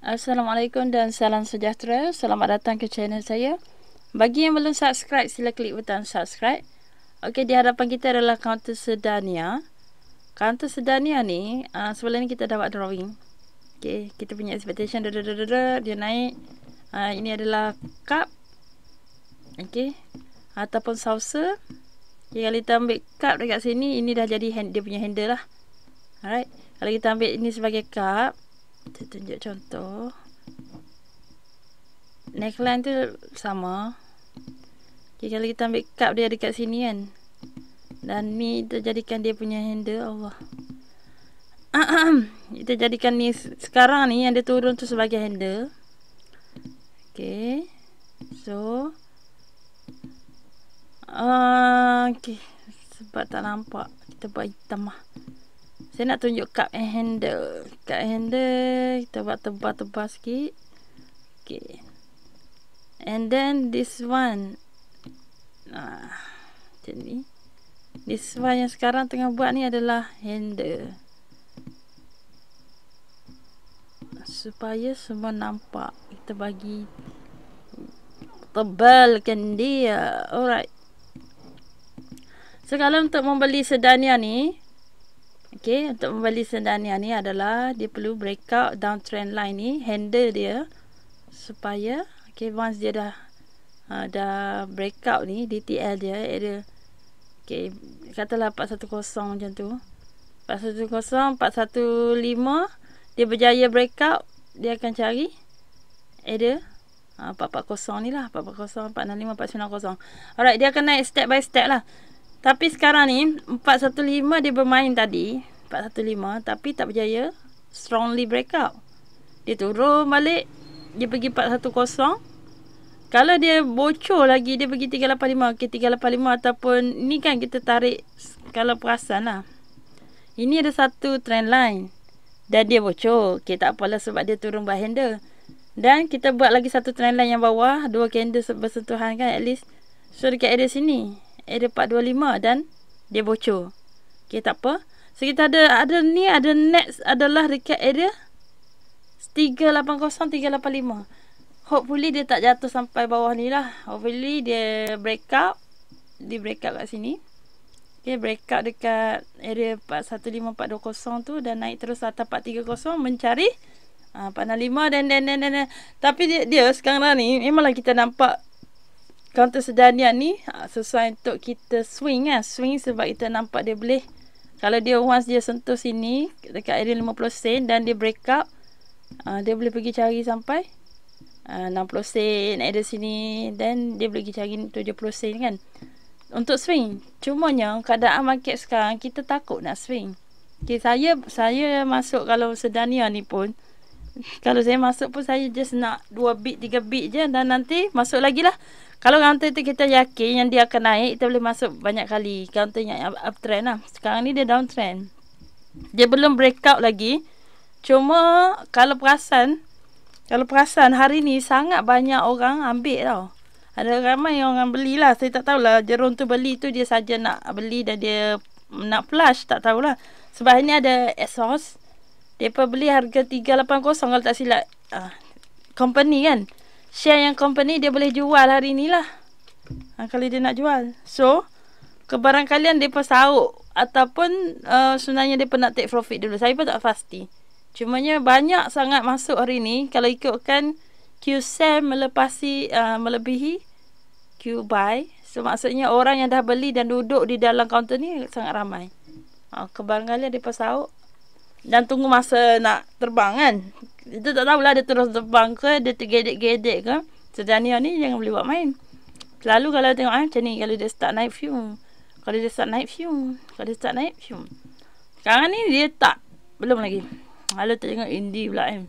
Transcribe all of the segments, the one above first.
Assalamualaikum dan salam sejahtera. Selamat datang ke channel saya. Bagi yang belum subscribe, sila klik butang subscribe. Okey, di hadapan kita adalah kaunter Sedania. Kaunter Sedania ni, sebelum ni kita dah buat drawing. Okey, kita punya expectation dia naik. Ini adalah cup. Okey, ataupun saucer. Okay, kalau kita ambil cup dekat sini, ini dah jadi dia punya handle lah. Alright. Kalau kita ambil ini sebagai cup, kita tunjuk contoh. Neckline tu sama. Okay, kalau kita ambil cup dia dekat sini kan, dan ni kita jadikan dia punya handle. Allah. Kita jadikan ni sekarang ni yang dia turun tu sebagai handle. Okay. So okay. Sebab tak nampak, kita buat hitam lah. Saya nak tunjuk cup and handle. Cup and handle kita buat tebal-tebal sikit. Okay. And then this one, macam ni. This one yang sekarang tengah buat ni adalah handle, supaya semua nampak. Kita bagi tebalkan dia. Alright. So kalau untuk membeli Sedania ni, okay, untuk membeli Sedania ni adalah dia perlu breakout downtrend line ni, handle dia, supaya okay, once dia dah breakout ni, DTL dia ada, okay, katalah 410 macam tu, 410, 415, dia berjaya breakout, dia akan cari area 440 ni lah, 440, 465, 490. Alright, dia akan naik step by step lah. Tapi sekarang ni 415 dia bermain tadi 415, tapi tak berjaya strongly breakout. Dia turun balik, dia pergi 410. Kalau dia bocor lagi, dia pergi 385. Okay, 385 ataupun ni kan kita tarik, kalau perasan lah, ini ada satu trend line dan dia bocor. Okay, tak apalah sebab dia turun buat handle. Dan kita buat lagi satu trend line yang bawah, dua candle bersentuhan kan, at least. So dekat area sini, area 425, dan dia bocor. Okay, tak apa. So kita ada next adalah dekat area 380, 385. Hopefully dia tak jatuh sampai bawah ni lah. Hopefully dia breakout. Dia breakout kat sini. Okay, breakout dekat area 415, 420 tu, dan naik terus atas 430 mencari 465 dan. Tapi dia sekarang ni memanglah kita nampak kaunter Sedania ni sesuai untuk kita swing kan. Swing sebab kita nampak dia boleh, kalau dia once dia sentuh sini dekat area 50 sen dan dia breakout, dia boleh pergi cari sampai 60 sen area sini, dan dia boleh pergi cari 70 sen kan untuk swing. Cumanya keadaan market sekarang kita takut nak swing. Okay, saya masuk kalau Sedania ni pun, kalau saya masuk pun saya just nak 2 bit 3 bit je, dan nanti masuk lagi lah. Kalau counter tu kita yakin yang dia akan naik, kita boleh masuk banyak kali. Counter yang uptrend lah. Sekarang ni dia downtrend, dia belum breakout lagi. Cuma kalau perasan hari ni sangat banyak orang ambil tau. Ada ramai orang belilah. Saya tak tahulah Jerome tu beli tu dia saja nak beli dan dia nak flush, tak tahulah. Sebab ini ada ASOS, mereka beli harga 380 kalau tak silap. Company kan, share yang company dia boleh jual hari ni lah, kalau dia nak jual. So kebarangkalian mereka sauk, ataupun sebenarnya mereka nak take profit dulu. Saya pun tak pasti. Cumanya banyak sangat masuk hari ni. Kalau ikutkan Q sell melebihi Q buy. So maksudnya orang yang dah beli dan duduk di dalam kaunter ni sangat ramai. Kebarangkalian mereka sauk dan tunggu masa nak terbang kan. Kita tak tahulah dia terus terbang ke, dia tergedek-gedek ke. Sedania ni jangan boleh buat main. Selalu kalau tengok macam ni, kalau dia start naik fume, kalau dia start naik fume, kalau dia start naik fume. Sekarang ni dia tak, belum lagi. Kalau tak tengok Indi pula kan.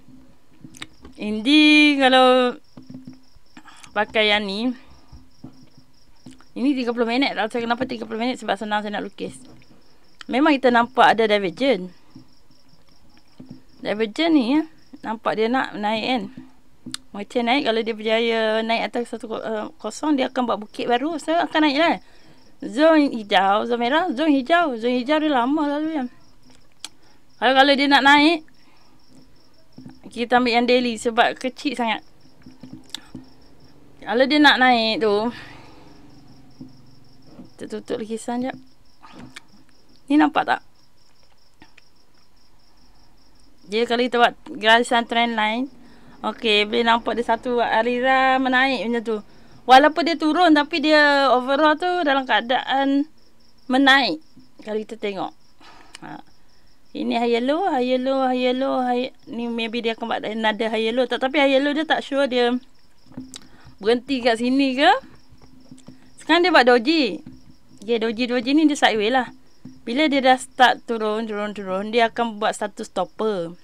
Indi kalau pakai yang ni, ini 30 minit. Tak tahu kenapa 30 minit, sebab senang saya nak lukis. Memang kita nampak ada divergent. Divergent ni nampak dia nak naik kan. Macam naik, kalau dia berjaya naik atas 1.0, dia akan buat bukit baru. So akan naik lah. Zon hijau, zon merah, zon hijau. Zon hijau dia lama lalu kan. Kalau dia nak naik, Kita ambil yang daily sebab kecil sangat. Kalau dia nak naik tu, kita tutup lukisan jap. Ni nampak tak? Dia kalau kita buat garisan trend line, okey, boleh nampak dia satu aliran menaik macam tu. Walaupun dia turun tapi dia overall tu dalam keadaan menaik. Kalau kita tengok. Ini high yellow. Ni maybe dia akan buat another high yellow. Tapi high yellow dia tak sure dia berhenti kat sini ke. Sekarang dia buat doji. Okay, doji ni dia sideways lah. Bila dia dah start turun, dia akan buat satu stopper.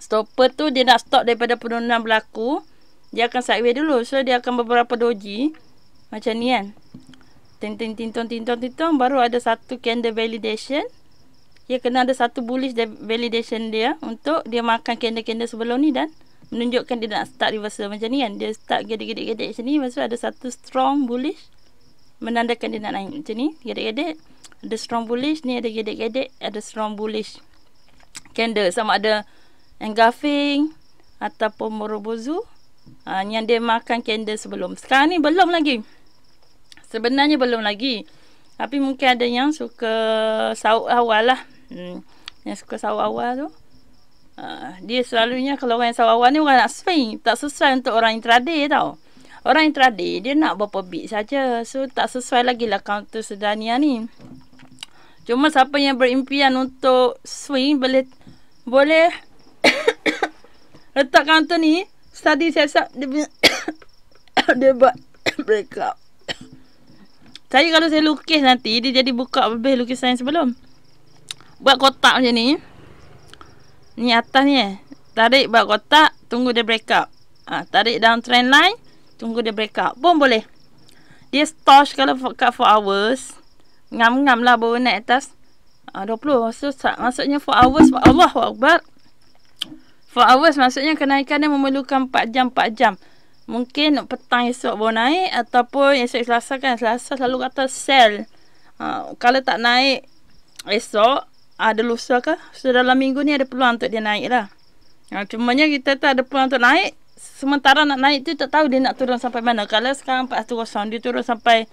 Stopper tu dia nak stop daripada penurunan berlaku. Dia akan sideways dulu. So dia akan beberapa doji. Macam ni kan. Tintong. Baru ada satu candle validation. Dia kena ada satu bullish validation dia. Untuk dia makan candle-candle sebelum ni. Dan menunjukkan dia nak start reversal macam ni kan. Dia start gedek-gedek macam ni. Lepas tu ada satu strong bullish. Menandakan dia nak naik macam ni. Gedek-gedek. Ada strong bullish. Ni ada gedek-gedek. Ada strong bullish candle. Sama ada engulfing ataupun morobozu. Yang dia makan candle sebelum. Sekarang ni belum lagi. Sebenarnya belum lagi. Tapi mungkin ada yang suka sauk awal lah. Yang suka sauk awal tu. Dia selalunya kalau orang yang sauk awal ni orang nak swing. Tak sesuai untuk orang intraday tau. Orang intraday dia nak berapa bit saja. So tak sesuai lagi lah counter sedania ni. Cuma siapa yang berimpian untuk swing boleh letak counter ni. Tadi siap-siap dia buat breakout. Saya kalau saya lukis nanti, dia jadi buka lebih lukisan yang sebelum. Buat kotak macam ni. Ni atas ni tarik buat kotak, tunggu dia breakout. Tarik down trend line, tunggu dia breakout. Pun boleh. Dia stosh kalau kat 4 hours. Ngam-ngam lah baru naik atas 20. So, maksudnya 4 hours, Allahu Akbar. 4 hours maksudnya kenaikan dia memerlukan 4 jam. Mungkin petang esok baru naik. Ataupun esok Selasa kan. Selasa selalu kata sell. Kalau tak naik esok, ada lusa ke? So dalam minggu ni ada peluang untuk dia naik lah. Cumanya kita tak ada peluang untuk naik. Sementara nak naik tu tak tahu dia nak turun sampai mana. Kalau sekarang 410 dia turun sampai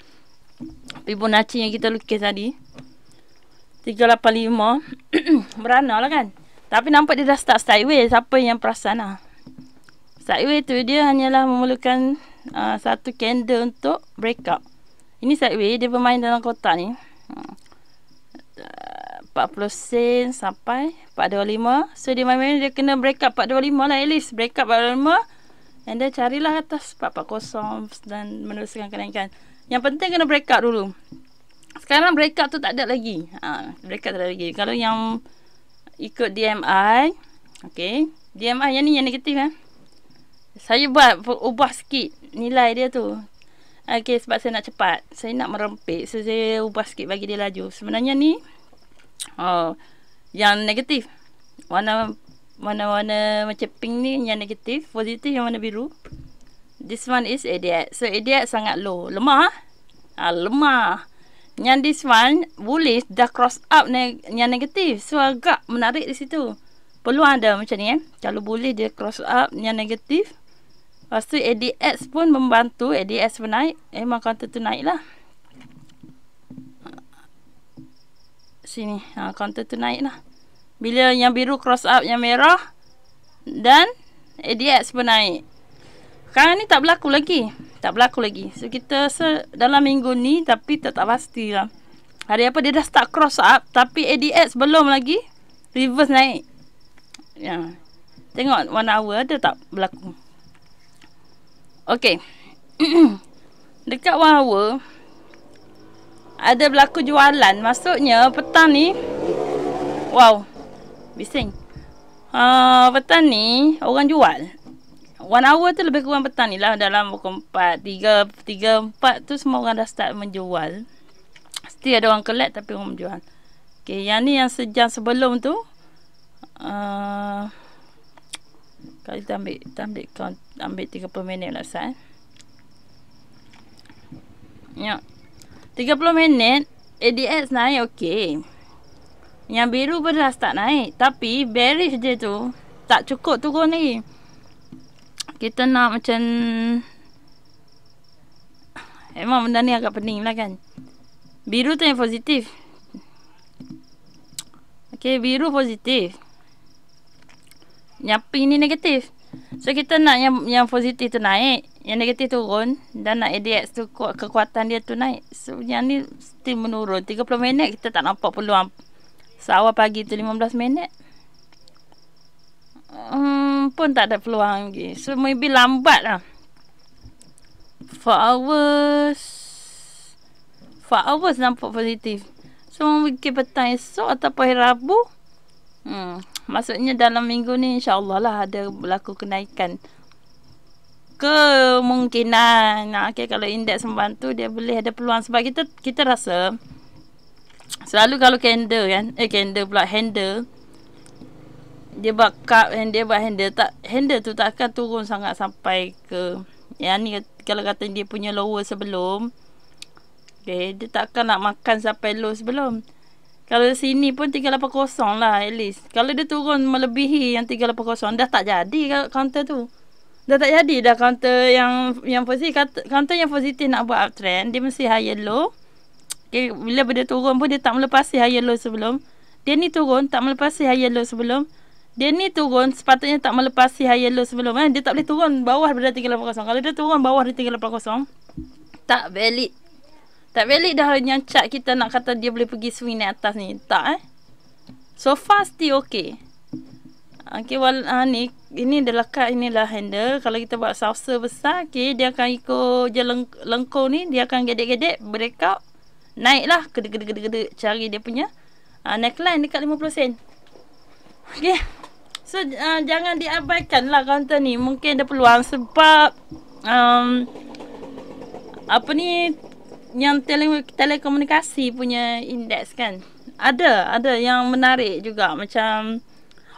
Fibonacci yang kita lukis tadi 385. Merana lah kan. Tapi nampak dia dah start sideways. Siapa yang perasan lah. Sideways tu dia hanyalah memerlukan satu candle untuk breakout. Ini sideways. Dia bermain dalam kotak ni. 40 sen sampai 425. So dia main-main dia kena breakout 425 lah at least. Breakout 425. And then carilah atas 440 dan meneruskan kenaikan. Yang penting kena breakout dulu. Sekarang breakout tu tak ada lagi. Breakout tak ada lagi. Kalau yang ikut DMI, okay, DMI yang ni yang negatif kan. Saya ubah sikit nilai dia tu. Okay, sebab saya nak cepat. Saya nak merempit. So saya ubah sikit bagi dia laju. Sebenarnya ni yang negatif. Warna-warna macam pink ni yang negatif. Positif yang warna biru. This one is ADX. So ADX sangat low. Lemah. Lemah. Yang this one bullish dah cross up yang negatif. So agak menarik di situ. Peluang ada macam ni Kalau bullish dia cross up yang negatif. Lepas tu ADX pun membantu. ADX pun naik. Memang counter tu naik lah. Sini. Counter tu naik lah. Bila yang biru cross up yang merah. Dan ADX pun naik. Sekarang ni tak berlaku lagi. So kita dalam minggu ni. Tapi tak pasti lah. Hari apa dia dah start cross up. Tapi ADX belum lagi. Reverse naik. Tengok 1 hour ada tak berlaku. Okay. Dekat 1 hour. Ada berlaku jualan. Maksudnya petang ni. Wow. Bising. Petang ni orang jual. 1 hour tu lebih kurang petang ni lah. Dalam pukul 4, 3, 4 tu semua orang dah start menjual. Mesti ada orang collect tapi orang menjual. Okay, yang ni yang sejam sebelum tu. Kalau kita ambil 30 minit lah Ustaz. Ya. 30 minit ADX naik okey. Yang biru pun dah start naik. Tapi bearish dia tu tak cukup turun lagi. Kita nak macam, memang benda ni agak pening lah kan. Biru tu yang positif. Okay, biru positif. Yang pink ni negatif. So kita nak yang positif tu naik, yang negatif turun, dan nak ADX tu kekuatan dia tu naik. So yang ni mesti menurun. 30 minit kita tak nampak peluang. Seawal pagi tu 15 minit pun tak ada peluang lagi. So maybe lambat lah. 4 hours nampak positif. So mungkin petang esok ataupun hari Rabu, maksudnya dalam minggu ni insyaAllah lah ada berlaku kenaikan. Kemungkinan okay, kalau indeks membantu, dia boleh ada peluang. Sebab kita rasa selalu kalau candle kan, handle, dia buat cup and dia buat handle tu tak akan turun sangat sampai ke yang ni. Kalau kata dia punya lower sebelum, okay, dia tak akan nak makan sampai low sebelum. Kalau sini pun 380 lah at least. Kalau dia turun melebihi yang 380, dah tak jadi counter tu. Dah tak jadi dah counter yang positif. Counter yang positif nak buat uptrend, dia mesti higher low. Okay, bila dia turun pun dia tak melepasi higher low sebelum. Dia ni turun tak melepasi higher low sebelum. Dia ni turun sepatutnya tak melepasi higher low sebelum. Dia tak boleh turun bawah daripada 380. Kalau dia turun bawah dari 380, tak valid. Tak valid dah yang chart kita nak kata dia boleh pergi swing naik atas ni. Tak So far still okay. Okay, ni ini adalah kat, inilah handle. Kalau kita buat saucer besar, okay, dia akan ikut je lengkung ni, dia akan gedek-gedek, breakout, naiklah, gede-gede cari dia punya neckline dekat 50 sen. Okay. So jangan diabaikan lah counter ni. Mungkin ada peluang sebab apa ni, yang telekomunikasi punya indeks kan, ada yang menarik juga. Macam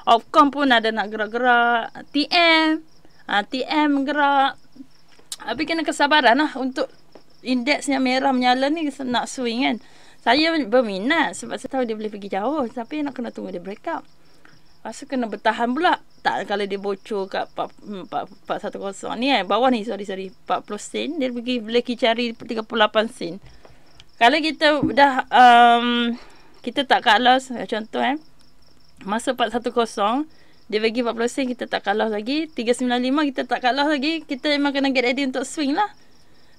Opcom pun ada nak gerak-gerak, TM gerak. Tapi kena kesabaran lah untuk indeks yang merah menyala ni nak swing kan. Saya berminat sebab saya tahu dia boleh pergi jauh, tapi nak kena tunggu dia break up. Lepas tu kena bertahan pula. Tak, kalau dia bocor kat 410 ni bawah ni, sorry 40 sen, dia boleh cari 38 sen. Kalau kita dah kita tak cut loss, contoh masuk 410, dia bagi 40 sen, kita tak cut loss lagi. 395 kita tak cut loss lagi. Kita memang kena get ready untuk swing lah.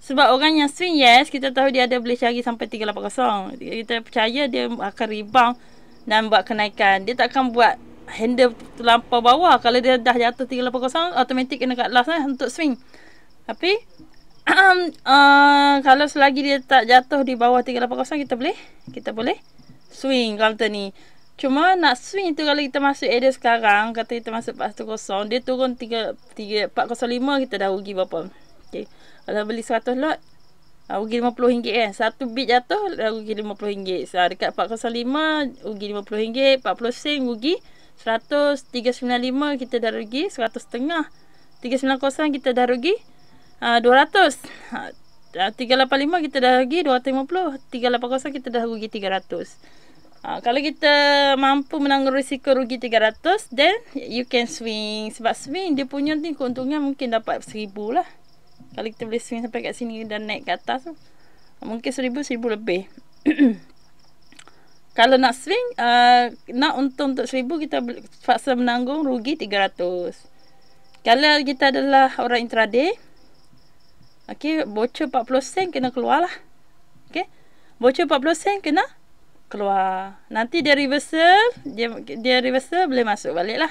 Sebab orang yang swing, yes, kita tahu dia ada boleh cari sampai 380. Kita percaya dia akan rebound dan buat kenaikan. Dia takkan buat handle terlampau bawah. Kalau dia dah jatuh 380, automatik kena cut loss untuk swing. Tapi kalau selagi dia tak jatuh di bawah 380, kita boleh swing counter ni. Cuma nak swing tu, kalau kita masuk area sekarang, kata kita masuk 410, dia turun 405, kita dah rugi berapa? Okay. Kalau beli 100 lot, rugi RM50 kan. Satu bit jatuh, dah rugi RM50. So, dekat 405, rugi RM50. 40 sen rugi 100. 395 kita dah rugi 100.5. 390 kita dah rugi 200. 385 kita dah rugi 250. 380 kita dah rugi 300. Kalau kita mampu menanggung risiko rugi 300, then you can swing. Sebab swing dia punya ni keuntungan mungkin dapat 1000 lah. Kalau kita boleh swing sampai kat sini dan naik ke atas tu, mungkin 1000 lebih. Kalau nak swing, nak untung untuk 1000, kita paksa menanggung rugi 300. Kalau kita adalah orang intraday, okay, bocor 40 sen kena keluar lah. Okay, bocor 40 sen kena keluar. Nanti dia reversal, dia reversal boleh masuk balik lah.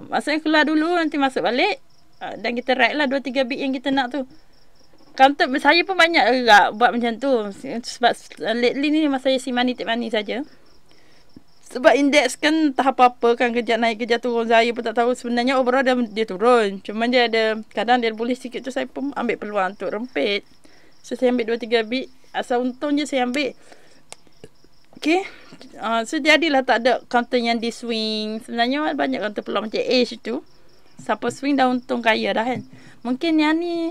Maksudnya keluar dulu, nanti masuk balik. Dan kita ride lah 2-3 bit yang kita nak tu. Counter saya pun banyak juga buat macam tu. Sebab lately ni masa saya si money take money saja. Sebab indeks kan tak apa-apa kan, kejap naik kejap turun. Saya pun tak tahu sebenarnya overall dia turun. Cuma dia ada, kadang dia boleh sikit tu, saya pun ambil peluang untuk rempit. So saya ambil 2-3 bit. Asal untung je saya ambil. Okay. So jadilah tak ada counter yang di swing. Sebenarnya banyak counter peluang macam H tu. Siapa swing dah untung kaya dah kan. Mungkin yang ni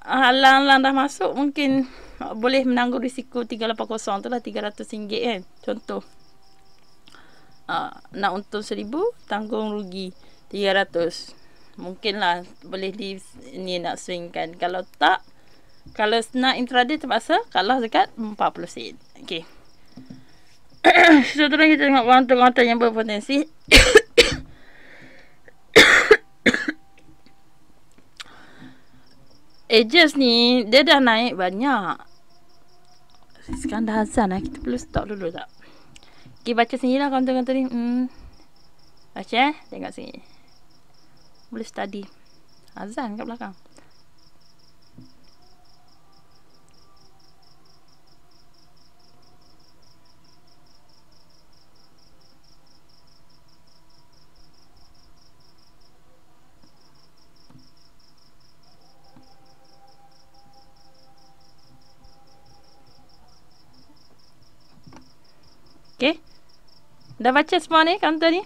alang-alang dah masuk, mungkin boleh menanggung risiko 380 tu lah, RM300 kan. Contoh. nak untung 1,000, tanggung rugi 300. Mungkinlah boleh ni nak swingkan. Kalau tak, kalau nak intraday terpaksa kalah dekat 40 sen. Okey. Seterusnya kita tengok kaunter-kaunter yang berpotensi. Edges ni dia dah naik banyak. Sekarang dah azan lah. Kita perlu stop dulu tak? Okay, baca sendiri lah kaunter-kaunter ni. Baca tengok sini. Boleh study. Azan kat belakang. Okay. Dah baca semua ni kaunter ni?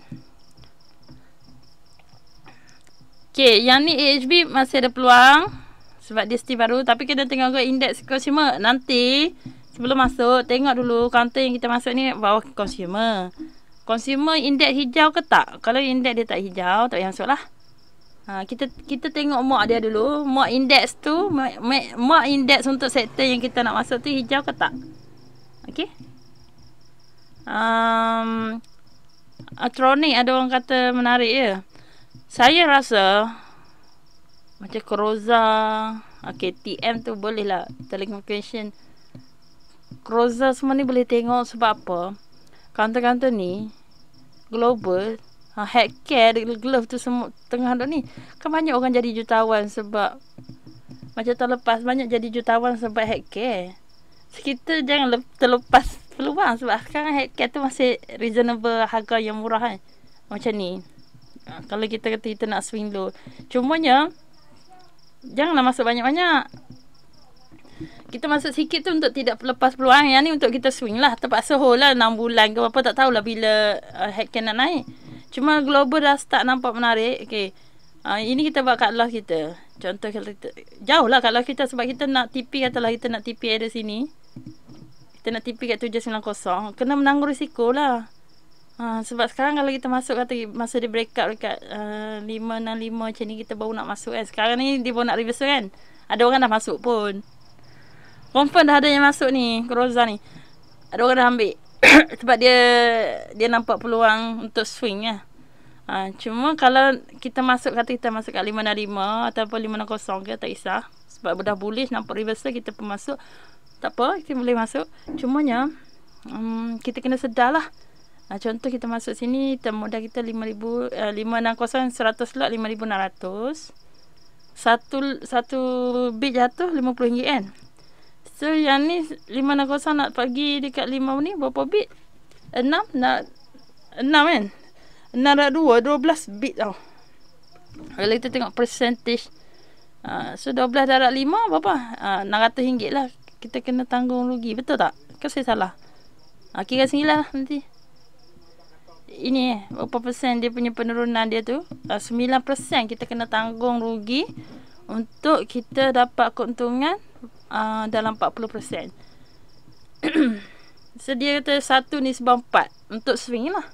Okay, yang ni AHB masih ada peluang sebab dia still baru, tapi kena tengok ke indeks consumer. Nanti sebelum masuk, tengok dulu kaunter yang kita masuk ni bawah consumer. Consumer indeks hijau ke tak? Kalau indeks dia tak hijau, tak payah masuk lah. Kita tengok MOA dia dulu. MOA indeks tu, MOA indeks untuk sektor yang kita nak masuk tu hijau ke tak? Okay. Atronic ada orang kata menarik ya. Saya rasa macam Croza, TM tu boleh lah. Telecommunication, Croza semua ni boleh tengok. Sebab apa? Kantor-kantor ni global, healthcare, glove tu semua tengah ada ni. Kan banyak orang jadi jutawan sebab macam tahun lepas banyak jadi jutawan sebab healthcare. So, kita jangan terlepas peluang sebab sekarang healthcare tu masih reasonable, harga yang murah kan. Macam ni. Kalau kita kata kita nak swing low. Cumanya janganlah masuk banyak-banyak. Kita masuk sikit tu untuk tidak lepas peluang. Yang ni untuk kita swing lah. Terpaksa hold lah 6 bulan ke apa. Tak tahulah bila healthcare nak naik. Cuma global dah start nampak menarik. Okay. Ini kita buat kat loss kita. Contoh kalau kita jauh lah kat loss kita sebab kita nak TP, katalah kita nak TP ada sini. Kita nak TP kat 790. Kena menanggung risiko lah. Sebab sekarang kalau kita masuk kata masa dia break up dekat 565 macam ni, kita baru nak masuk kan. Sekarang ni dia baru nak reversal kan. Ada orang dah masuk pun. Confirm dah ada yang masuk ni, Croza ni. Ada orang dah ambil. Sebab dia nampak peluang untuk swing lah. Cuma kalau kita masuk, kata kita masuk kat 565 ataupun 560 ke, tak kisah. Sebab dah bullish nampak reversal, kita pun masuk. Tak apa, kita boleh masuk. Cumanya kita kena sedar lah. Contoh kita masuk sini, modal kita 5,000, 560, 100 lot 5,600. Satu bit jatuh RM50 kan. So yang ni 560 nak pergi dekat 5 ni berapa bit? 6 nak 6 kan. 6 nak 2, 12 bit tau. Kalau kita tengok percentage, so 12 darab 5 berapa? RM600 lah. Kita kena tanggung rugi. Betul tak? Ke saya salah? Kira sini lah nanti. Ini berapa persen dia punya penurunan dia tu? 9% kita kena tanggung rugi untuk kita dapat keuntungan dalam 40%. So dia kata 1/4 untuk swing lah.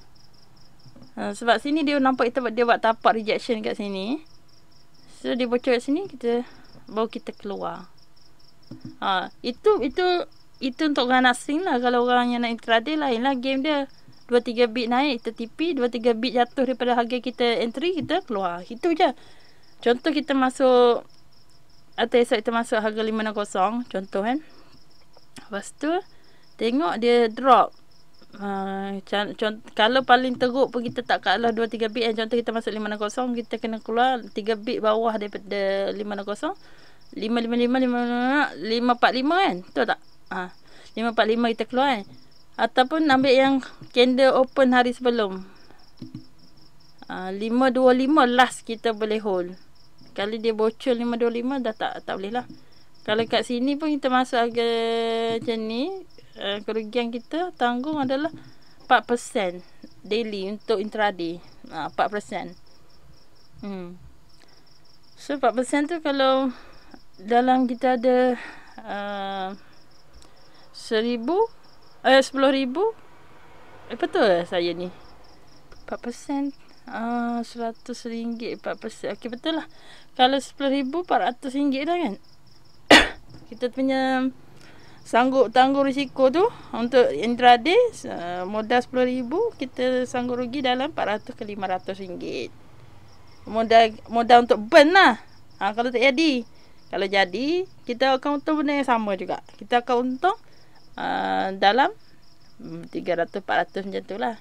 Sebab sini dia nampak dia buat tapak rejection kat sini. So dia bocor kat sini, baru kita keluar. Itu untuk orang nak swing lah. Kalau orang yang nak intraday lain lah game dia. 2-3 bit naik kita TP, 2-3 bit jatuh daripada harga kita entry, kita keluar. Itu je. Contoh kita masuk, atau esok kita masuk harga 560 contoh kan. Lepas tu tengok dia drop. Kalau paling teruk pun kita tak kalah 2-3 bit. Contoh kita masuk 560, kita kena keluar 3 bit bawah daripada 560. 545 kan. Betul tak? 545 kita keluar kan. Ataupun ambil yang candle open hari sebelum. 525 last kita boleh hold. Kalau dia bocor 525 dah tak boleh lah. Kalau kat sini pun kita masuk harga macam ni, kerugian kita tanggung adalah 4% daily untuk intraday. 4%. So 4% tu kalau dalam kita ada 10,000, 10,000. Betul saya ni. 4%. RM100 4%. Okey, betul lah. Kalau RM10,000 RM400 dah kan. Kita punya sanggup tanggung risiko tu untuk intraday, modal RM10,000 kita sanggup rugi dalam RM400 ke RM500. Modal untuk burn lah. Kalau tak jadi. Kalau jadi, kita akan untung benda yang sama juga. Kita akan untung dalam 300 400 macam tu lah.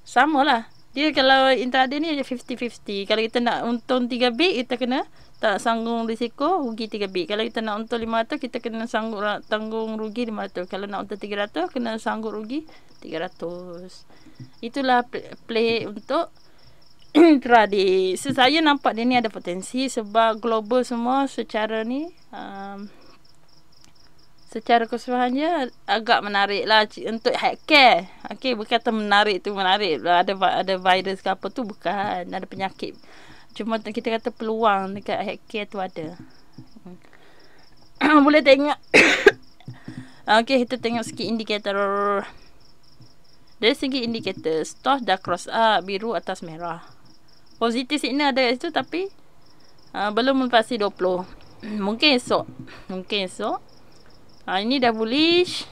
Sama lah. Dia kalau intraday ni 50-50. Kalau kita nak untung 3 bit, kita kena tak sanggung risiko rugi 3 bit. Kalau kita nak untung 500, kita kena sanggup tanggung rugi 500. Kalau nak untung 300, kena sanggup rugi 300. Itulah play untuk intraday. So, saya nampak dia ni ada potensi sebab global semua secara ni secara keseluruhannya agak menarik lah untuk healthcare. Okey, bukan kata menarik tu menarik. Ada virus ke apa tu, bukan. Ada penyakit. Cuma kita kata peluang dekat healthcare tu ada. Boleh tengok. Okey, kita tengok sikit indikator. Dari segi indikator, stock dah cross up, biru atas merah. Positif signal ada kat situ tapi belum melepasi 20. Mungkin esok. Ini dah bullish.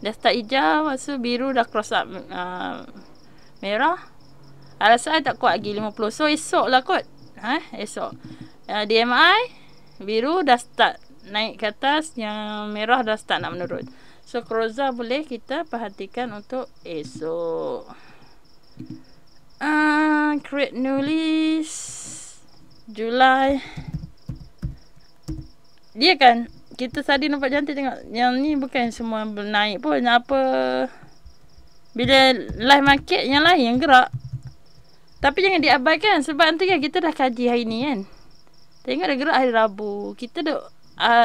Dah start hijau. Maksud biru dah cross up merah. RSI tak kuat lagi 50. So esok lah kot. Esok. DMI biru dah start naik ke atas. Yang merah dah start nak menurun. So Croza boleh kita perhatikan untuk esok. Create new list Julai. Dia kan kita tadi nampak cantik, tengok. Yang ni bukan semua naik pun. Apa bila live market yang lain yang gerak. Tapi jangan diabaikan sebab nanti kan kita dah kaji hari ni kan. Tengok dah gerak hari Rabu. Kita dah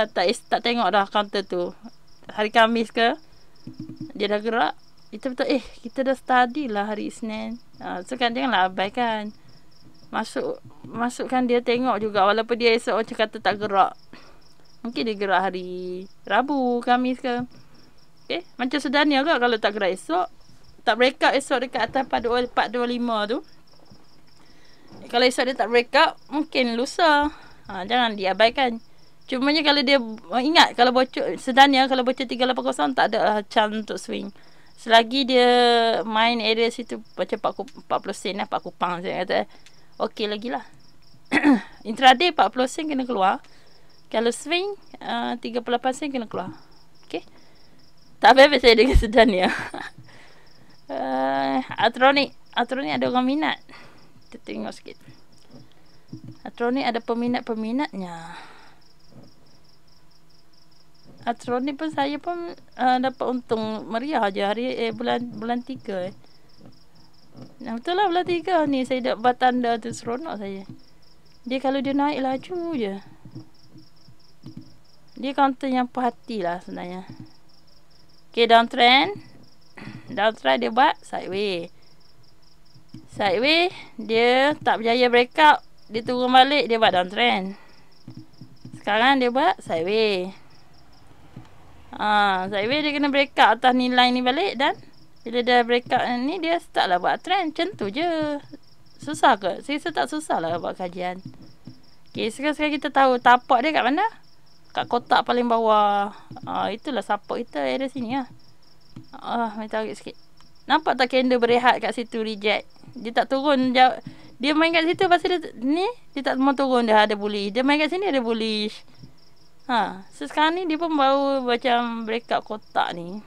tak tengok dah counter tu. Hari Khamis ke dia dah gerak. Kita betul kita dah study lah hari Isnin. So kan janganlah abaikan. Masukkan dia tengok juga walaupun dia esok macam kata tak gerak. Mungkin dia gerak hari Rabu, Khamis ke. Okay. Macam Sedania ke kalau tak gerak esok. Tak break up esok dekat atas 425 tu. Kalau esok dia tak break up, mungkin lusa. Jangan diabaikan. Cumanya kalau dia ingat kalau bocor Sedania kalau bocor 380 tak ada lah chance untuk swing. Selagi dia main area situ macam 40 sen lah, 4 kupang saya kata. Okey lagi lah. Intraday 40 sen kena keluar. Kalau swing 38 sen kena keluar. Okey. Tak apa-apa saya dengan Sedania. Atronic ada orang minat. Kita tengok sikit. Atronic ada peminat-peminatnya. Atronic pun saya pun dapat untung meriah je hari bulan 3 betul lah bulan 3 ni saya dapat tanda tu seronok saya. Dia kalau dia naik laju je. Dia counter yang perhati lah sebenarnya. Okay, downtrend dia buat sideway. Dia tak berjaya break out. Dia turun balik, dia buat downtrend. Sekarang dia buat sideway. Sideway dia kena break out atas nilai ni balik. Dan bila dah break out ni, dia start lah buat trend. Macam tu je. Susah ke? Saya rasa tak susah lah buat kajian. Okay, sekarang kita tahu tapak dia kat mana? Kat kotak paling bawah. Itulah support kita area sini lah. Mari tarik sikit. Nampak tak candle berehat kat situ reject? Dia tak turun. Dia main kat situ pasal dia tak mau turun, dah ada bullish. Dia main kat sini ada bullish. So sekarang ni dia pun baru macam breakout kotak ni.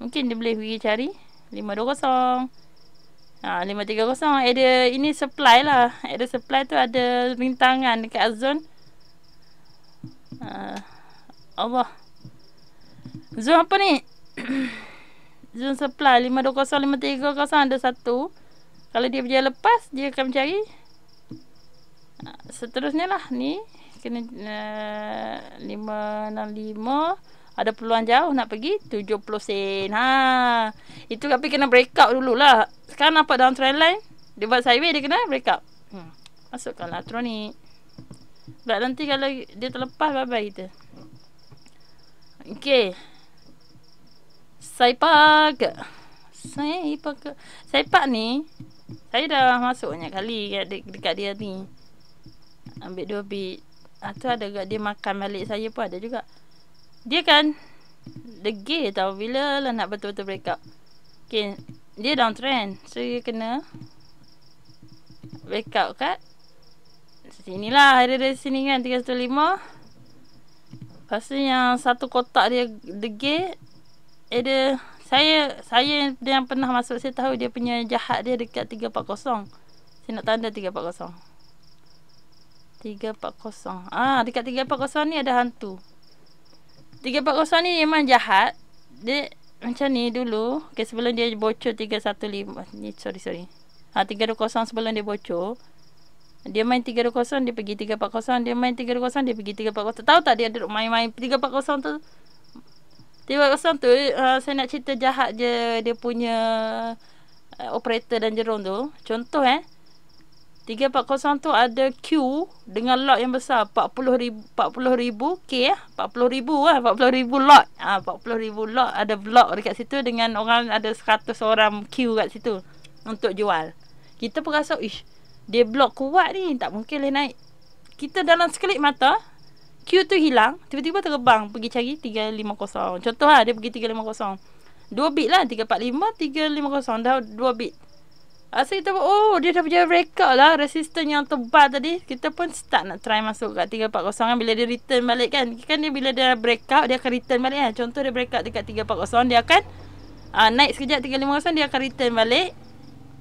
Mungkin dia boleh pergi cari 520. 530. Ada ini supply lah. Ada supply tu ada rintangan dekat zone. Allah. Zone apa ni? Zone supply 520 530 ada satu. Kalau dia berjaya lepas, dia akan mencari seterusnya lah ni. Kena 565. Ada peluang jauh nak pergi 70 sen. Itu tapi kena break out dululah. Sekarang nampak dalam trend line. Dia buat sideway, dia kena break out. Masukkanlah Atronic. Sebab nanti kalau dia terlepas, bye-bye kita. Okay. Saipak ni saya dah masuk banyak kali dekat dia ni. Ambil 2 bit. Tu ada kat dia makan balik saya pun ada juga. Dia kan degil tau bila lah nak betul-betul break up. Okay, dia downtrend. So dia kena break up kat sinilah. Ada dari sini kan 315. Lepas tu yang satu kotak dia degil. Saya yang pernah masuk, saya tahu dia punya jahat dia dekat 340. Saya nak tanda 340. 340. Dekat 340 ni ada hantu. 340 ni memang jahat. Dia macam ni dulu. Okay, sebelum dia bocor 315. Ni sorry. 320 sebelum dia bocor. Dia main 320, dia pergi 340. Dia main 320, dia pergi 340. Tahu tak dia duduk main-main 340 tu? 340 tu saya nak cerita jahat je dia punya operator dan jerung tu. Contoh 340 tu ada queue dengan lot yang besar 40,000 K 40,000 lah, 40,000 lot. 40,000 lot ada blok dekat situ dengan orang ada 100 orang queue kat situ untuk jual. Kita pun rasa dia blok kuat ni, tak mungkin boleh naik. Kita dalam sekelip mata queue tu hilang, tiba-tiba terbang pergi cari 350. Contoh dia pergi 350. 2 bit lah, 345, 350 dah 2 bit. So kita dia dah berjaya breakout lah. Resistance yang tebal tadi, kita pun start nak try masuk kat 340 kan. Bila dia return balik kan dia bila dia breakout, dia akan return balik kan. Contoh dia breakout dekat 340, dia akan naik sekejap 350, dia akan return balik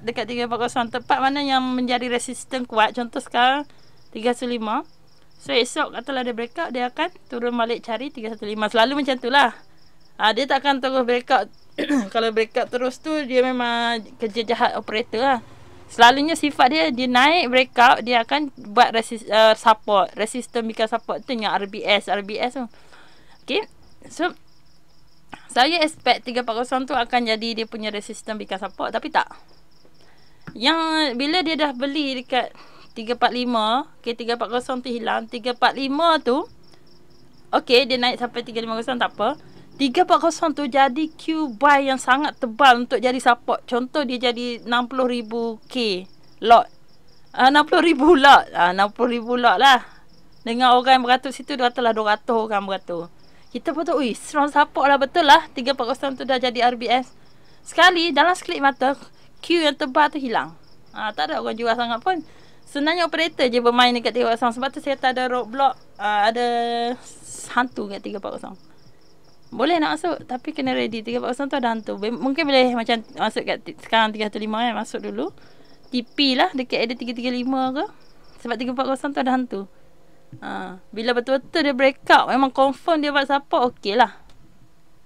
dekat 340. Tempat mana yang menjadi resistance kuat. Contoh sekarang 315. So esok katalah dia breakout, dia akan turun balik cari 315. Selalu macam tu lah. Dia tak akan terus breakout. Kalau breakout terus tu, dia memang kerja jahat operator lah. Selalunya sifat dia naik breakout, dia akan buat support. Resistance become support tu yang RBS tu. Okay. So saya expect 340 tu akan jadi dia punya resistance become support. Tapi tak. Yang bila dia dah beli dekat 345, okay, 340 tu hilang. 345 tu okay, dia naik sampai 350 tak apa. 340 tu jadi Q buy yang sangat tebal untuk jadi support. Contoh dia jadi 60,000 K lot. 60,000 lot. 60,000 lot lah. Dengan orang yang beratur situ, dia katalah 200 orang beratur. Kita pun tu, strong support lah, betul lah. 340 tu dah jadi RBS. Sekali dalam sekelip mata Q yang tebal tu hilang. Tak ada orang jual sangat pun. Sebenarnya operator je bermain dekat 340. Sebab tu saya tak ada roadblock, ada hantu kat 340. Boleh nak masuk, tapi kena ready. 340 tu ada hantu. Mungkin boleh macam masuk kat sekarang 315 kan, masuk dulu. TP lah dekat ada 335 ke. Sebab 340 tu ada hantu. Bila betul-betul dia break out, memang confirm dia buat support, okey lah.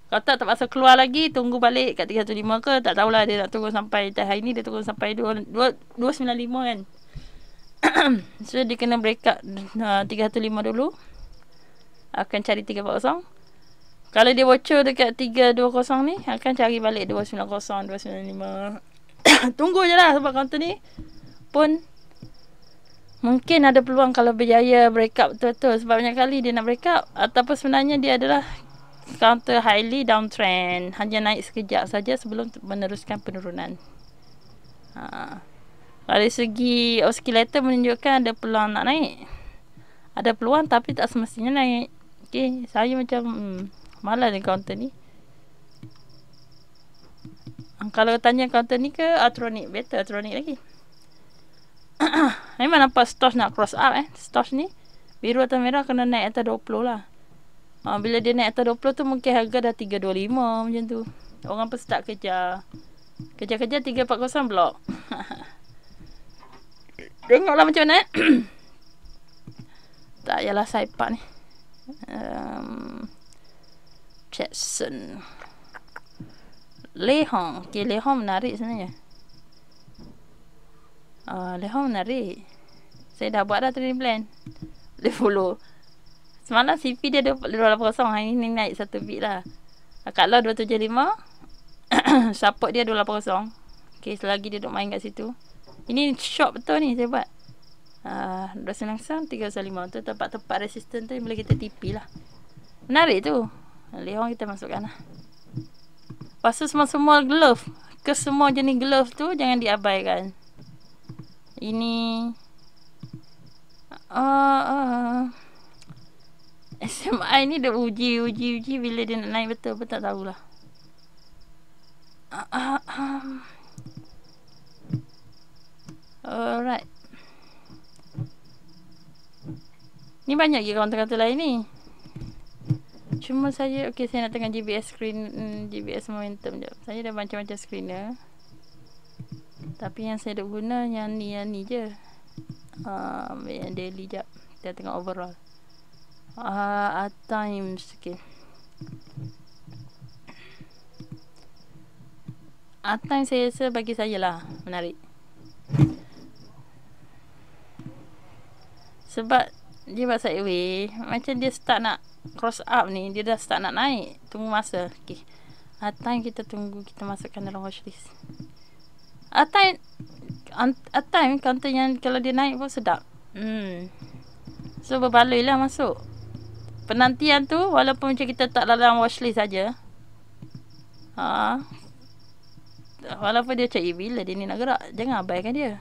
Kalau tak pasal keluar lagi, tunggu balik kat 315 ke, tak tahulah dia nak tunggu sampai hari ni, dia tunggu sampai 295 kan. So dia kena break up 315 dulu. Akan cari 340. Kalau dia bocor dekat 320 ni, akan cari balik 290, 295. Tunggu je lah, sebab counter ni pun mungkin ada peluang kalau berjaya break up betul-betul. Sebab banyak kali dia nak break up. Ataupun sebenarnya dia adalah counter highly downtrend, hanya naik sekejap saja sebelum meneruskan penurunan. Dari segi oscillator menunjukkan ada peluang nak naik. Ada peluang tapi tak semestinya naik. Okay, saya macam malas dengan counter ni. Kalau tanya counter ni ke Atronic, better Atronic lagi. Memang nampak stosh nak cross up Stosh ni biru atau merah kena naik atas 20 lah. Bila dia naik atas 20 tu mungkin harga dah 325 macam tu. Orang pun start kejar 340 blok. Tengoklah macam mana. Tak yalah Saipak ni. Jackson Lehong. Okay, Lehong menarik sebenarnya. Lehong menarik. Saya dah buat dah trading plan. Dia follow. Semalam CP dia 280. Hari ni naik 1 bit lah. Kat low 275. Support dia 280. Okay, selagi dia duduk main kat situ. Ini short betul ni saya buat. 295 tu tempat-tempat resistant tu yang boleh kita TP lah. Menarik tu. Lehong kita masukkan lah. Lepas tu semua glove kesemua jenis glove tu jangan diabaikan. Ini SMI ni dah uji bila dia nak naik betul pun tak tahulah. Alright. Ni banyak lagi kaunter-kaunter lain ni. Cuma saya saya nak tengok GBS screen, GBS momentum jap. Saya dah macam-macam screener. Tapi yang saya dah guna yang ni je. Yang daily jap. Kita tengok overall. At times okay. At times saya rasa bagi saya lah menarik. Sebab dia buat sideway, macam dia start nak cross up ni, dia dah start nak naik. Tunggu masa. Okay. At time kita tunggu, kita masukkan dalam watchlist. At time counter yang kalau dia naik pun sedap. So berbaloi lah masuk. Penantian tu walaupun macam kita tak dalam watchlist saja. Walaupun dia cakap bila dia ni nak gerak, jangan abaikan dia.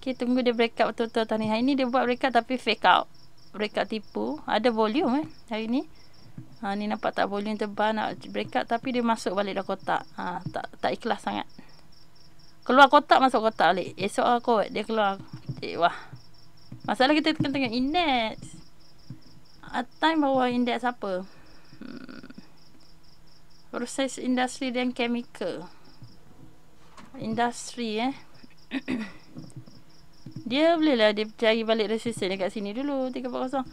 Okay, tunggu dia break up betul-betul tahun ni. Hari ni dia buat break up tapi fake out. Break up tipu. Ada volume hari ni. Ni nampak tak volume tebal nak break up tapi dia masuk balik dah kotak. Tak ikhlas sangat. Keluar kotak, masuk kotak balik. Esok kot dia keluar. Wah. Masalah kita tengok index. At time bawah index apa? Proses industri dan chemical. Industri dia boleh lah dia cari balik resistance dekat sini dulu 340.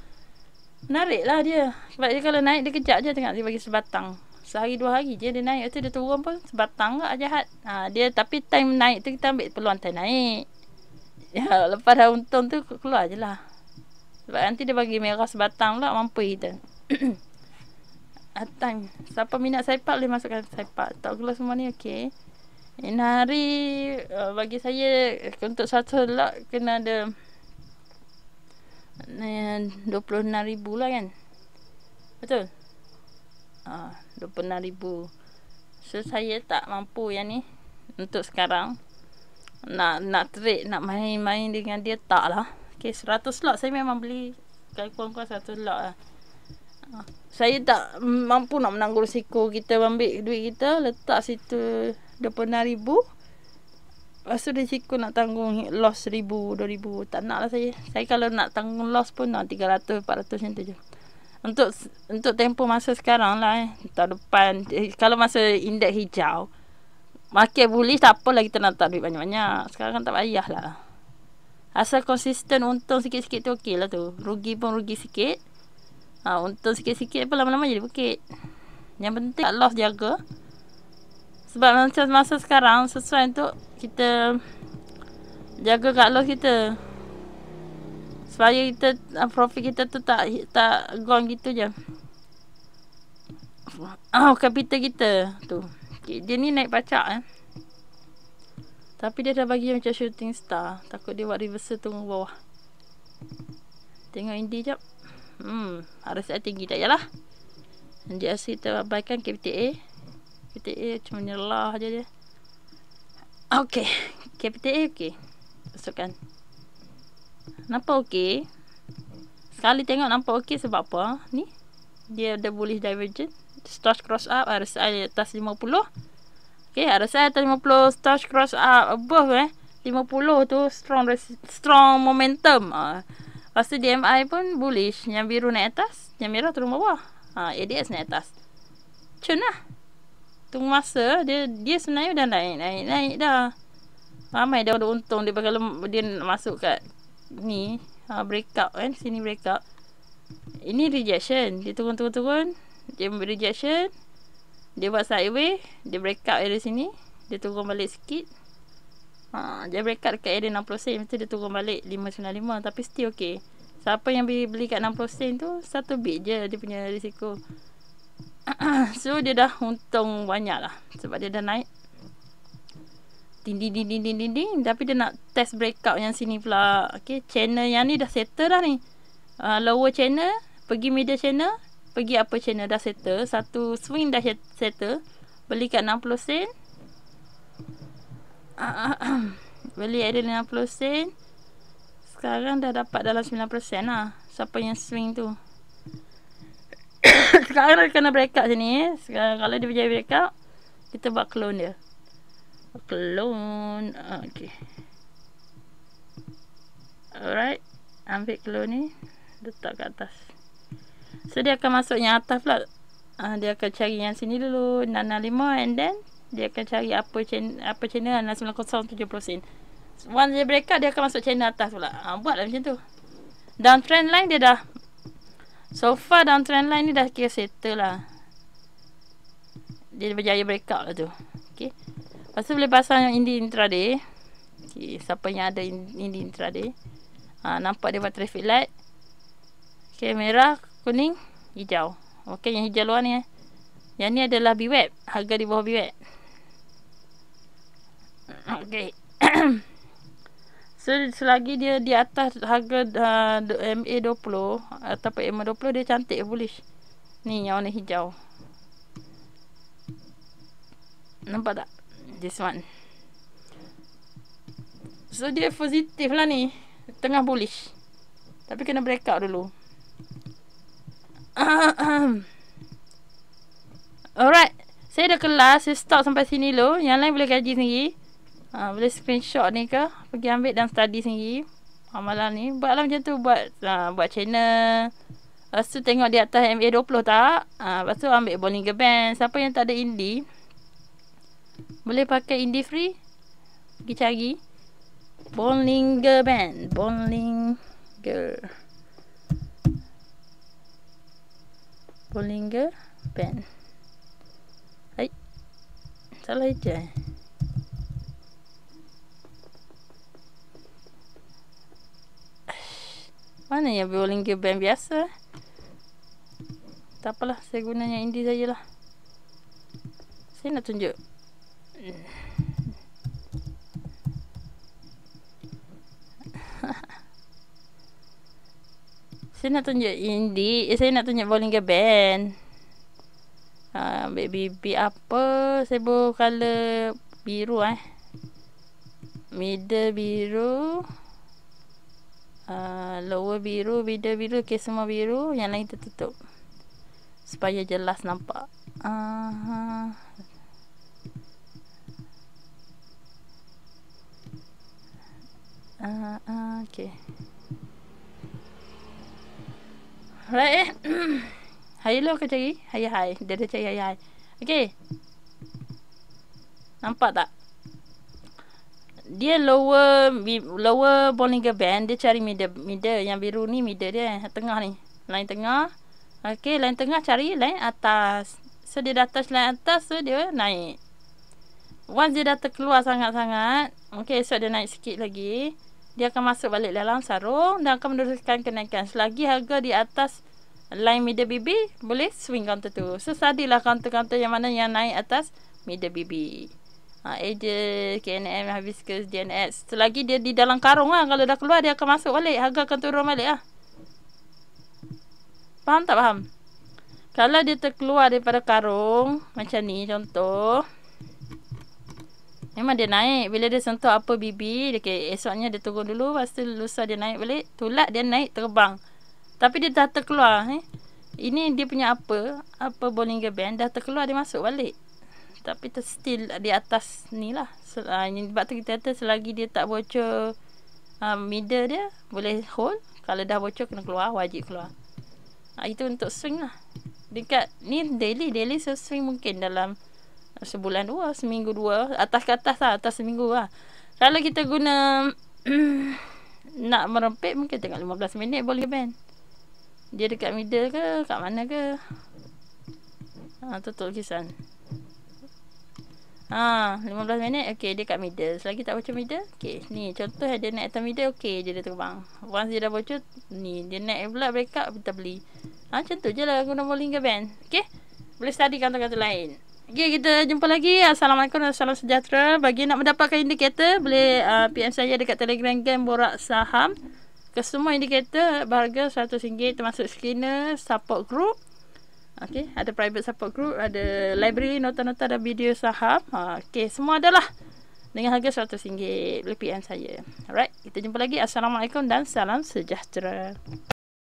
Menarik lah dia. Sebab dia kalau naik dia kejap je, tengok dia bagi sebatang. Sehari 2 hari je dia naik tu, dia turun pun sebatang tak jahat. Dia tapi time naik tu kita ambil peluang time naik. Ya, lepas dah untung tu keluar je lah. Sebab nanti dia bagi merah sebatang pula, mampu kita. At time. Siapa minat saipak boleh masukkan saipak. Tak gula semua ni okey. Ini hari bagi saya untuk satu lot kena ada 26,000 lah kan. Betul? 26,000. So saya tak mampu yang ni untuk sekarang. Nak trade, nak main-main dengan dia tak lah. Okay, 100 lot saya memang beli kurang-kurang 100 lot lah. Saya tak mampu nak menanggung risiko kita ambil duit kita letak situ 26,000. Lepas tu risiko nak tanggung loss 1,000, 2,000. Tak nak lah saya. Saya kalau nak tanggung loss pun 300, 400 macam tu je. Untuk tempoh masa sekarang lah tahun depan. Kalau masa indeks hijau, market bullish tak apalah kita nak letak duit banyak-banyak. Sekarang tak payah lah. Asal konsisten untung sikit-sikit tu okey lah tu. Rugi pun rugi sikit. Untung sikit-sikit pun lama-lama jadi bukit. Yang penting tak loss jaga. Sebab macam masa sekarang sesuai untuk kita jaga kat loss kita. Supaya kita profit kita tu tak gone gitu je. Capital kita tu. Dia ni naik pacak Tapi dia dah bagi macam shooting star. Takut dia buat reversal turun bawah. Tengok Indi jap. RSI tinggi tak yalah. NJRC kita abaikan KPTA. KPTA cuma nyelah je dia. Okey. KPTA okey. Masukkan. Nampak okey. Sekali tengok nampak okey sebab apa? Ni. Dia ada bullish divergent. Starch cross up. RSI atas 50. Okey. RSI atas 50. Starch cross up. Above 50 tu strong momentum. Lepas tu DMI pun bullish. Yang biru naik atas. Yang merah turun bawah. ADX naik atas. Cun lah. Tunggu masa. Dia sebenarnya dah naik dah. Ramai dah ada untung. Dia kalau dia masuk kat ni. Breakout kan. Sini breakout. Ini rejection. Dia turun. Dia rejection. Dia buat sideway. Dia breakout area sini. Dia turun balik sikit. Dia breakout dekat area 60 sen. Mesti dia turun balik 595. Tapi still okay. Siapa yang beli kat 60 sen tu, 1 bit je dia punya risiko. So dia dah untung banyak lah. Sebab dia dah naik. Ding. Tapi dia nak test breakout yang sini pula. Okay, channel yang ni dah settle dah ni. Lower channel, pergi middle channel, pergi upper channel dah settle. Satu swing dah settle. Beli kat 60 sen. Beli ada 50 sen. Sekarang dah dapat dalam 9% lah. Siapa yang swing tu. Sekarang dia kena breakout sini. Sekarang kalau dia berjaya breakout, kita buat clone dia. Clone. Okay. Alright. Ambil clone ni. Letak kat atas. So dia akan masuk yang atas pula. Dia akan cari yang sini dulu. 665 and then dia akan cari apa channel 90 70 sen. Once dia breakout, dia akan masuk channel atas pula. Buatlah macam tu. Downtrend line dia dah. So far downtrend line ni dah kira settle lah. Dia berjaya breakout lah tu. Okay. Lepas tu boleh pasang yang indie intraday. Okay. Siapa yang ada indie intraday. Nampak dia buat traffic light. Okay. Merah, kuning, hijau. Okay. Yang hijau luar ni. Yang ni adalah BWAP. Harga di bawah BWAP. Okay. So selagi dia di atas harga MA20 ataupun MA20, dia cantik bullish. Ni yang warna hijau. Nampak tak? This one. So dia positif lah ni. Tengah bullish. Tapi kena breakout dulu. Alright. Saya dah kelas. Saya stop sampai sini dulu. Yang lain boleh kaji sendiri. Boleh screenshot ni ke, pergi ambil dan study sendiri amalan ni. Buatlah macam tu. Buat channel. Lepas tu tengok di atas MA20 tak. Lepas tu ambil Bollinger Band. Siapa yang tak ada indie, boleh pakai indie free. Pergi cari Bollinger Band. Bollinger Band. Salah je. Mana yang Bollinger Band biasa? Tak apalah, saya guna yang indie sajalah. Saya nak tunjuk. Saya nak tunjuk indie. Saya nak tunjuk Bollinger Band. Ambil BB apa? Saya bawa color biru Middle biru. Lower biru, middle biru, okay, semua biru. Yang lain tertutup supaya jelas nampak. Okay. Right. Hai lo ke cari? Hai. Dia dah cari hai. Okay. Nampak tak? Dia lower Bollinger Band. Dia cari middle. Yang biru ni middle dia. Tengah ni. Line tengah. Okay. Line tengah cari line atas. So dia dah touch line atas. So dia naik. Once dia dah terkeluar sangat-sangat. Okay. So dia naik sikit lagi. Dia akan masuk balik dalam sarung. Dan akan meneruskan kenaikan. Selagi harga di atas line middle BB, boleh swing counter tu. So study lah counter-counter yang mana yang naik atas middle BB. Aegis, KNM, Hibiscus, DNS. Selagi dia di dalam karung lah. Kalau dah keluar, dia akan masuk balik. Harga akan turun balik lah. Faham tak faham? Kalau dia terkeluar daripada karung, macam ni contoh. Memang dia naik. Bila dia sentuh apa BB, esoknya dia turun dulu. Lepas tu lusa dia naik balik. Tulat dia naik terbang. Tapi dia dah terkeluar. Ini dia punya apa Bollinger Band. Dah terkeluar, dia masuk balik. Tapi still di atas ni lah. Sebab tu kita kata selagi dia tak bocor middle dia, boleh hold. Kalau dah bocor, kena keluar. Wajib keluar. Itu untuk swing lah. Dekat ni daily so swing mungkin dalam sebulan 2, seminggu 2. Atas ke atas lah. Atas seminggu lah. Kalau kita guna nak merempit, mungkin tengok 15 minit Bollinger Band. Dia dekat middle ke, kat mana ke. Tutup lukisan. 15 minit, okey, dia kat middle. Selagi tak bocor middle, okey. Ni contoh dia naik atas middle, okey, dia terbang. Once dia dah bocor, ni dia naik pula breakout, kita beli. Macam tu je lah guna Bollinger Band. Okey. Boleh study kata-kata lain. Okey, kita jumpa lagi. Assalamualaikum dan salam sejahtera. Bagi nak mendapatkan indikator, boleh PM saya dekat Telegram Game Borak Saham. Ke semua indikator berharga RM100, termasuk screener, support group. Okey, ada private support group, ada library, nota-nota dan video saham. Okey, semua adalah. dengan harga RM100. Boleh PM saya. Alright, kita jumpa lagi. Assalamualaikum dan salam sejahtera.